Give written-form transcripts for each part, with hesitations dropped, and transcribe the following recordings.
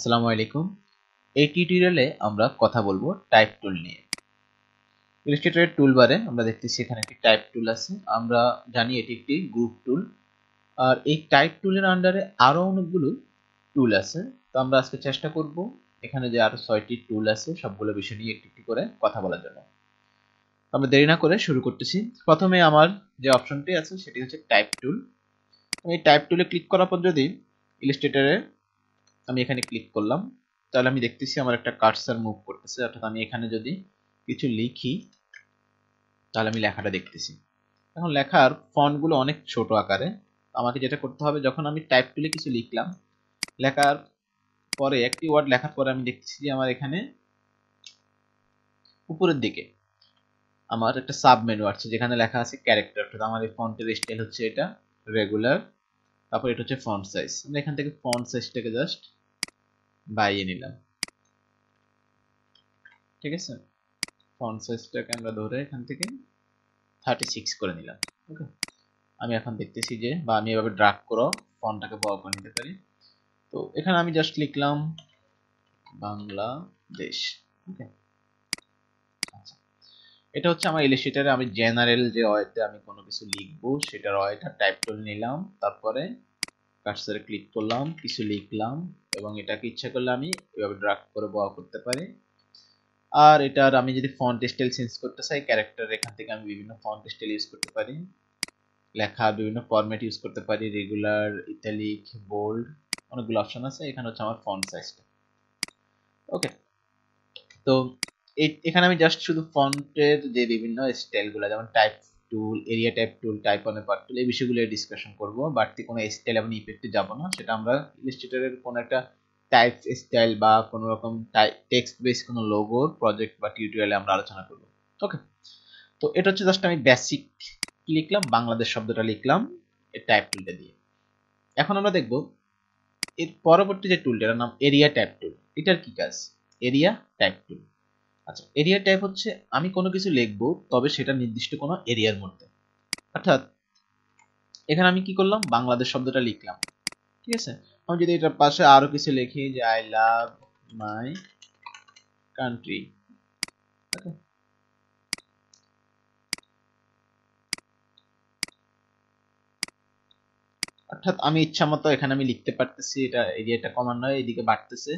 আসসালামু আলাইকুম। এই টিউটোরিয়ালে আমরা কথা বলবো টাইপ টুল নিয়ে। ইলাস্ট্রেটরের টুলবারে আমরা দেখতেছি এখানে একটি টাইপ টুল আছে। আমরা জানি এটি একটি গ্রুপ টুল, আর এই টাইপ টুলের আন্ডারে আরো অনেকগুলো টুল আছে। তো আমরা আজকে চেষ্টা করব এখানে যে আরো 6টি টুল আছে সবগুলো বিষয় নিয়ে একটি একটি করে কথা বলার জন্য। আমরা দেরি না করে শুরু করতেছি। প্রথমে আমার যে অপশনটি আছে সেটি হচ্ছে টাইপ টুল। এই টাইপ টুলে ক্লিক করার পর যদি ইলাস্ট্রেটরে আমি এখানে ক্লিক করলাম, তাহলে আমি দেখতেছি আমার একটা কার্সার মুভ করতেছে। অর্থাৎ আমি এখানে যদি কিছু লিখি তাহলে আমি লেখাটা দেখতেছি। এখন লেখার ফন্ট গুলো অনেক ছোট আকারে। আমাকে যেটা করতে হবে, যখন আমি টাইপ টুলে কিছু লিখলাম, লেখার পরে একটি ওয়ার্ড লেখার পরে আমি দেখতেছি যে আমার এখানে উপরের দিকে আমার একটা সাব মেনু আছে যেখানে লেখা আছে ক্যারেক্টার। অর্থাৎ আমার এই ফন্টের স্টাইল হচ্ছে এটা রেগুলার, তারপর এটা হচ্ছে ফন্ট সাইজ। আমি এখান থেকে ফন্ট সাইজটাকে জাস্ট বাড়িয়ে নিলাম, ঠিক আছে। ফন্ট সাইজটাকে আমরা ধরে এখান থেকে 36 করে নিলাম। ওকে, আমি এখন দেখতেছি যে, বা আমি এভাবে ড্র্যাগ করে ফন্টটাকে বড় করে নিতে পারি। তো এখানে আমি জাস্ট লিখলাম বাংলাদেশ। ওকে, আচ্ছা, এটা হচ্ছে আমার ইলাস্ট্রেটরে আমি জেনারেল যে ওয়েতে আমি কোনো কিছু লিখবো সেটার ওয়েটা টাইপ টুল নিলাম, তারপরে কার্সারে ক্লিক করলাম, কিছু লিখলাম এবং এটাকে ইচ্ছা করলে আমি এভাবে ড্র্যাগ করে বড় করতে পারি। আর এটার আমি যদি ফন্ট স্টাইল চেঞ্জ করতে চাই, ক্যারেক্টার এখান থেকে আমি বিভিন্ন ফন্ট স্টাইল ইউজ করতে পারি, লেখা বিভিন্ন ফরম্যাট ইউজ করতে পারি, রেগুলার, ইটালিক, বোল্ড, অনেকগুলো অপশন আছে। এখানে হচ্ছে আমার ফন্ট সাইজটা। ওকে, তো এখানে আমি জাস্ট শুধু ফন্টের যে বিভিন্ন স্টাইলগুলো, যেমন type tool, area type tool, type on part tool, এই বিষয়গুলো ডিসকাশন করব। বাড়তি কোনো স্টাইল এবং ইফেক্টে যাব না, সেটা আমরা ইলাস্ট্রেটরের কোনো একটা টাইপ স্টাইল বা কোনো রকম টেক্সট বেস কোনো লোগোর প্রজেক্ট বা টিউটোরিয়ালে আমরা আলোচনা করব। ওকে, তো এটা হচ্ছে জাস্ট আমি বেসিক লিখলাম, বাংলাদেশ শব্দটা লিখলাম এই টাইপ টুলটা দিয়ে। এখন আমরা দেখব এর পরবর্তী যে টুলটার নাম এরিয়া টাইপ টুল। এটার কি কাজ? এরিয়া টাইপ টুল। আচ্ছা, এরিয়া টাইপ হচ্ছে আমি কোনো কিছু লিখবো, তবে সেটা নির্দিষ্ট কোনো এরিয়ার মধ্যে। অর্থাৎ এখানে আমি কি করলাম, বাংলাদেশ শব্দটা লিখলাম, ঠিক আছে। আমি যদি এটার পাশে আরো কিছু লিখি যে আই লাভ মাই কান্ট্রি, ওকে, অর্থাৎ আমি ইচ্ছা মতো এখানে আমি লিখতে পারতেছি। এটা এরিয়াটা ক্রমান্বয়ে এদিকে বাড়তেছে,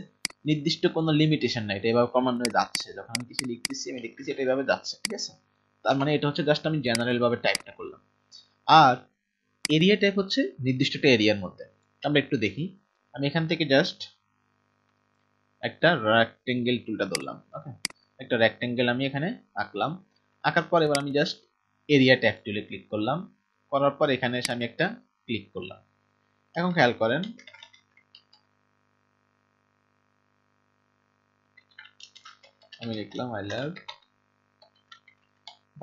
নির্দিষ্ট কোনো লিমিটেশন নাই, এটা এভাবে ক্রমান্বয়ে যাচ্ছে। যখন আমি কিছু লিখতেছি আমি দেখতেছি এটা এভাবে যাচ্ছে, ঠিক আছে। তার মানে এটা হচ্ছে জাস্ট আমি জেনারেল ভাবে টাইপটা করলাম। আর এরিয়া টাইপ হচ্ছে নির্দিষ্ট একটা এরিয়ার মধ্যে। আমরা একটু দেখি, আমি এখান থেকে জাস্ট একটা রেক্টেঙ্গেল টুলটা ধরলাম। ওকে, একটা রেক্টেঙ্গেল আমি এখানে আঁকলাম। আঁকার পর এবার আমি জাস্ট এরিয়া ট্যাব টুলে ক্লিক করলাম, করার পর এখানে এসে আমি একটা ক্লিক করলাম। এখন খেয়াল করেন, আমি লিখলাম আই লাভ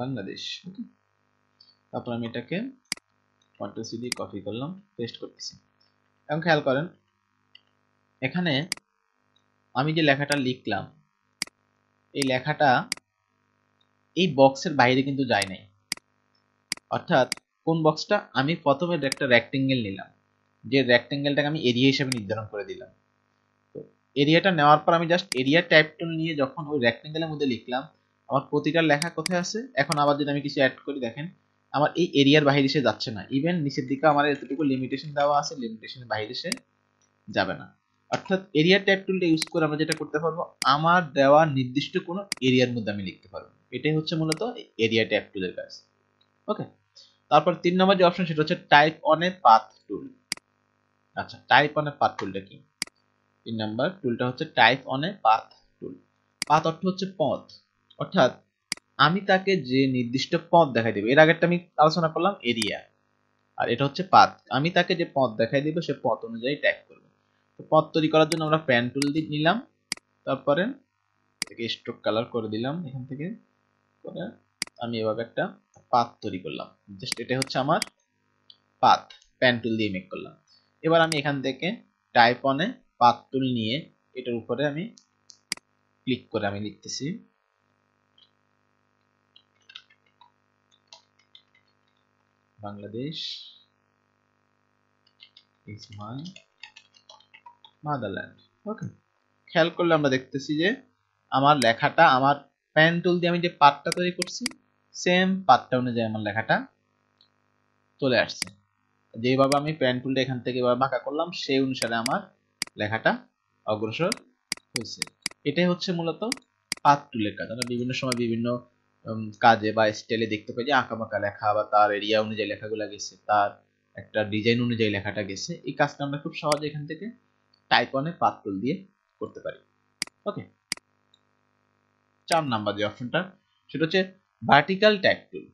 বাংলাদেশ। ওকে, তারপর আমি এটাকে কন্ট্রোল সি দিয়ে কপি করলাম, পেস্ট করতেছি। এখন খেয়াল করেন, এখানে আমি যে লেখাটা লিখলাম, এই লেখাটা এই বক্সের বাইরে কিন্তু যায় নাই। অর্থাৎ কোন বক্সটা? আমি প্রথমে একটা রেক্টেঙ্গেল নিলাম, যে রেক্টেঙ্গেলটাকে আমি এরিয়া হিসেবে নির্ধারণ করে দিলাম। তো এরিয়াটা নেওয়ার পর আমি জাস্ট এরিয়া টাইপ টুল নিয়ে যখন ওই রেক্টেঙ্গেলের মধ্যে লিখলাম, আমার প্রতিটা লেখা কোথায় আছে। এখন আবার যদি আমি কিছু অ্যাড করি, দেখেন আমার এই এরিয়ার বাইরে সে যাচ্ছে না। ইভেন নিচের দিকে আমার এতটুকু লিমিটেশন দেওয়া আছে, লিমিটেশনের বাইরে সে যাবে না। অর্থাৎ এরিয়া টাইপ টুলটা ইউজ করে আমরা যেটা করতে পারবো, আমার দেওয়া নির্দিষ্ট কোনো এরিয়ার মধ্যে আমি লিখতে পারবো। এটাই হচ্ছে মূলত এরিয়া টাইপ টুলের কাজ। ওকে, তারপর 3 নম্বর যে অপশন সেটা হচ্ছে টাইপ অন এ পাথ টুল। আচ্ছা, টাইপ অন এ পাথ টুলটা কি? 3 নাম্বার টুলটা হচ্ছে type on a path tool. Path অর্থ হচ্ছে পথ। অর্থাৎ আমি তাকে যে নির্দিষ্ট পথ দেখাই দেব, এর আগেরটা আমি আলোচনা করলাম এরিয়া, আর এটা হচ্ছে পাথ। আমি তাকে যে পথ দেখাই দিব সে পথ অনুযায়ী ট্যাগ করবে। তো পথ তৈরি করার জন্য আমরা প্যান টুল নিলাম, তারপরে এটাকে স্ট্রোক কালার করে দিলাম। এখান থেকে করে আমি এভাবে একটা পাথ তৈরি করলাম। জাস্ট এটা হচ্ছে আমার পাথ, প্যান টুল দিয়ে মেক করলাম। এবার আমি এখান থেকে টাইপ অনে পাথ টুল নিয়ে এটার উপরে আমি ক্লিক করে আমি লিখতেছি বাংলাদেশ ইজ মাই মাদারল্যান্ড। ওকে, খেয়াল করলে আমরা দেখতেছি যে আমার লেখাটা আমার পেন টুল দিয়ে আমি যে পাতটা তৈরি করছি সেম পাতটা অনুযায়ী আমার লেখাটা চলে আসছে। যেভাবে আমি পেন টুলটা এখান থেকে এভাবে বাঁকা করলাম সেই অনুসারে আমার লেখাটা অগ্রসর হয়েছে। এটাই হচ্ছে মূলত পাত টুলের কাজ। আমরা বিভিন্ন সময় বিভিন্ন কাজে বা স্টাইলে দেখতে পাই যে আঁকাবাঁকা লেখা বা তার এরিয়া অনুযায়ী লেখাগুলো গেছে, তার একটা ডিজাইন অনুযায়ী লেখাটা গেছে। এই কাজটা আমরা খুব সহজে এখান থেকে টাইপ অনে পাত টুল দিয়ে করতে পারি। ওকে, 4 নাম্বার যে অপশনটা সেটা হচ্ছে ভার্টিক্যাল ট্যাগ টুল।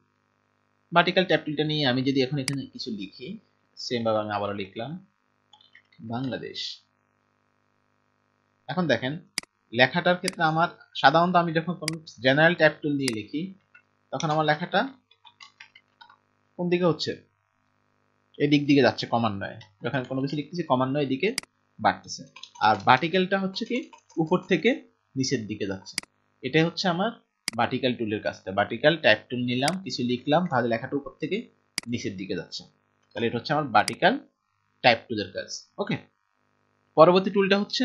ভার্টিক্যাল ট্যাগ টুলটা নিয়ে আমি যদি এখন এখানে কিছু লিখি, সেম ভাবে আমি আবারও লিখলাম বাংলাদেশ। এখন দেখেন লেখাটার ক্ষেত্রে আমার সাধারণত আমি যখন কোন জেনারেল ট্যাব টুল দিয়ে লিখি তখন আমার লেখাটা কোন দিকে হচ্ছে, এদিক দিকে যাচ্ছে ক্রমান্বয়ে। যখন কোনো কিছু লিখতেছি ক্রমান্বয়ে এদিকে বাড়তেছে। আর ভার্টিক্যালটা হচ্ছে কি উপর থেকে নিচের দিকে যাচ্ছে। এটাই হচ্ছে আমার ভার্টিক্যাল টুলের কাজটা। ভার্টিক্যাল ট্যাব টুল নিলাম, কিছু লিখলাম, তাহলে লেখাটা উপর থেকে নিচের দিকে যাচ্ছে। তাহলে এটা হচ্ছে আমার ভার্টিক্যাল টাইপ টুলের কাজ। ওকে, পরবর্তী টুলটা হচ্ছে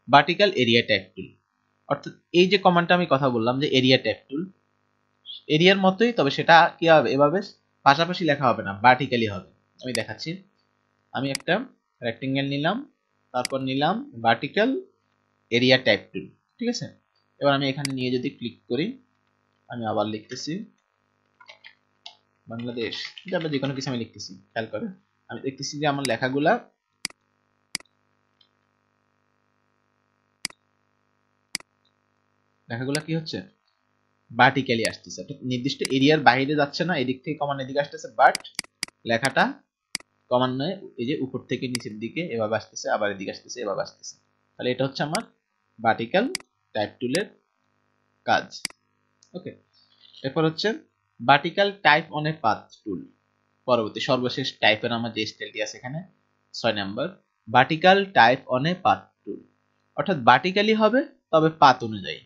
ভার্টিক্যাল এরিয়া টাইপ টুল। অর্থাৎ এই যে কমান্ডটা আমি কথা বললাম যে এরিয়া টাইপ টুল, এরিয়ার মতোই, তবে সেটা কি হবে এভাবে পাশাপাশি লেখা হবে না, ভার্টিক্যালি হবে। আমি দেখাচ্ছি। আমি একটা রেক্টেঙ্গেল নিলাম, তারপর নিলাম ভার্টিক্যাল এরিয়া টাইপ টুল, ঠিক আছে। এবার আমি এখানে নিয়ে যদি ক্লিক করি, আমি আবার লিখতেছি বাংলাদেশ, আমরা যে কোনো কিছু আমি লিখতেছি, খেয়াল করে আমি দেখতেছি যে আমার লেখাগুলা কি হচ্ছে ভার্টিক্যালি আসতেছে, অর্থাৎ নির্দিষ্ট এরিয়ার বাইরে যাচ্ছে না, এদিক থেকে কমান এদিকে আসতেছে, বাট লেখাটা ক্রমান্বয়ে এই যে উপর থেকে নিচের দিকে এভাবে আসতেছে, আবার এদিকে আসতেছে, এভাবে আসতেছে। তাহলে এটা হচ্ছে আমার ভার্টিক্যাল টাইপ টুলের কাজ। ওকে, এরপর হচ্ছে vertical type on a path টুল। পরবর্তী সর্বশেষ টাইপের আমার যে স্টাইলটি আছে এখানে 6 number, vertical type on a path টুল। অর্থাৎ ভার্টিক্যালি হবে তবে পাথ অনুযায়ী।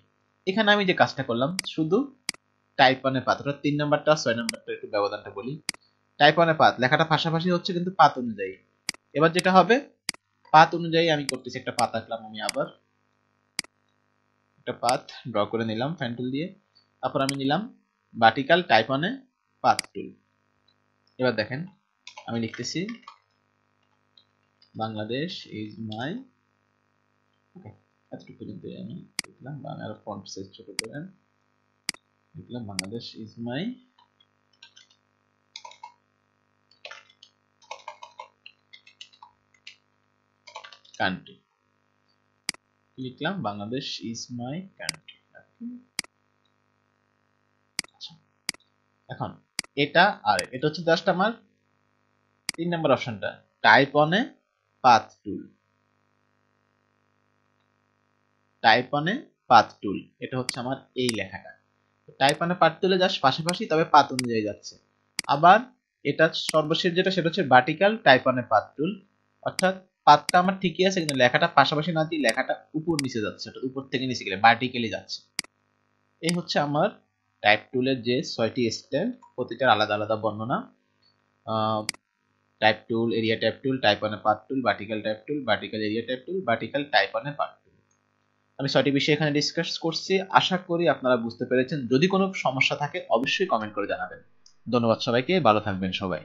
এখানে আমি যে কাজটা করলাম শুধু টাইপ অন এ পাথ, অর্থাৎ 3 নাম্বারটা 6 নাম্বারটা একটু ব্যবধানটা বলি। টাইপ অন এ পাথ লেখাটা পাশাপাশি হচ্ছে কিন্তু পাথ অনুযায়ী। এবার যেটা হবে পাথ অনুযায়ী আমি করতেছি, একটা পাথ আঁকলাম, আমি আবার একটা পাথ ড্র করে নিলাম পেন টুল দিয়ে। তারপর আমি নিলাম vertical type on a path টুল। এবার দেখেন আমি লিখতেছি বাংলাদেশ ইজ মাই, ওকে এতটুকু পর্যন্ত আমি লিখলাম, বা আমি আরো ফন্ট সাইজ ছোট করে লিখলাম বাংলাদেশ ইজ মাই কান্ট্রি, লিখলাম বাংলাদেশ ইজ মাই কান্ট্রি। এখন এটা আর এটা হচ্ছে জাস্ট আমার 3 নাম্বার অপশনটা, type on a path tool. Type on a path টুল এটা হচ্ছে আমার এই লেখাটা। টাইপ অন এ পাথ টুলে জাস্ট পাশাপাশি, তবে পাথ অনুযায়ী যাচ্ছে। আবার এটা সর্বশেষ যেটা সেটা হচ্ছে vertical type on a path টুল, অর্থাৎ পাথটা আমার ঠিকই আছে কিন্তু লেখাটা পাশাপাশি না দিয়ে লেখাটা উপর নিচে যাচ্ছে, উপর থেকে নিচে গেলে ভার্টিক্যালি যাচ্ছে। এই হচ্ছে আমার টাইপ টুলের যে 6টি স্টাইল, প্রতিটার আলাদা আলাদা বর্ণনা। Type tool, area type tool, type on a path tool, vertical type tool, vertical area type tool, vertical type on a path টুল। আমি 6টি বিষয় এখানে ডিসকাস করছি, আশা করি আপনারা বুঝতে পেরেছেন। যদি কোনো সমস্যা থাকে অবশ্যই কমেন্ট করে জানাবেন। ধন্যবাদ সবাইকে, ভালো থাকবেন সবাই।